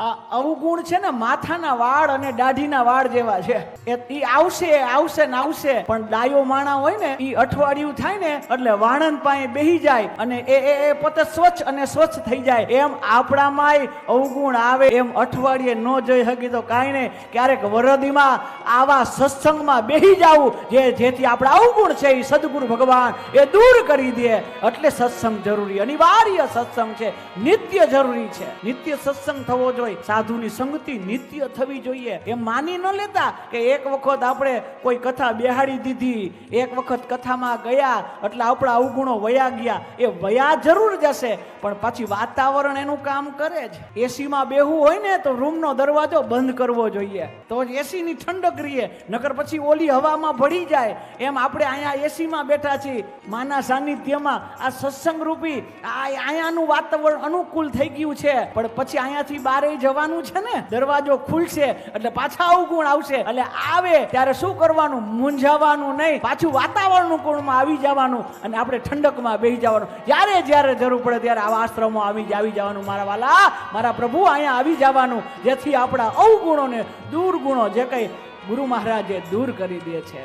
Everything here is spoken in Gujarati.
આ અવગુણ છે ને માથાના વાળ અને દાઢીના વાળ જેવા છે. એ આવશે ને આવશે, પણ ડાયો માણા હોય ને એ અઠવાડિયું થાય ને એટલે વાણંદ પાસે બેહી જાય અને એ પોતે સ્વચ્છ અને સ્વચ્છ થઈ જાય. એમ આપણામાંય અવગુણ આવે એમ અઠવાડિયે ન જોઈ શકી તો કાંઈ નહીં, ક્યારેક વરદીમાં આવા સત્સંગમાં બેહી જવું જેથી આપણા અવગુણ છે એ સદગુરુ ભગવાન એ દૂર કરી દે. એટલે સત્સંગ જરૂરી, અનિવાર્ય સત્સંગ છે, નિત્ય જરૂરી છે. નિત્ય સત્સંગ થવો જોઈએ, સાધુની સંગતિ નિત્ય થવી જોઈએ. એમ માની ન લેતા કે એક વખત આપણે કોઈ કથા બેહાડી દીધી, એક વખત કથામાં ગયા એટલે આપણા અવગુણો વયા ગયા. એ વયા જરૂર જશે, પણ પછી વાતાવરણ એનું કામ કરે જ. એસીમાં બેહવું હોય ને તો રૂમનો દરવાજો બંધ કરવો જોઈએ, તો જ એસીની ઠંડક રહીએ, નકર પછી ઓલી હવામાં ભળી જાય. એમ આપણે અહીંયા એસીમાં બેઠા છીએ માના સાનિધ્યમાં, આ સત્સંગ રૂપી અહીંયાનું વાતાવરણ અનુકૂળ થઈ ગયું છે, પણ પછી અહીંયાથી બારે જવાનું છે ને, દરવાજો ખુલશે એટલે પાછા અવગુણ આવશે. એટલે આવે ત્યારે શું કરવાનું? મૂંઝાવાનું નહીં, પાછું વાતાવરણ અનુકૂળમાં આવી જવાનું અને આપણે ઠંડકમાં બેસી જવાનું. જ્યારે જરૂર પડે ત્યારે આવા આશ્રમો આવી જવાનું. મારા વાલા, મારા પ્રભુ અહીંયા આવી જવાનું, જેથી આપણા અવગુણોને દુર્ગુણો જે કંઈ ગુરુ મહારાજે દૂર કરી દે છે.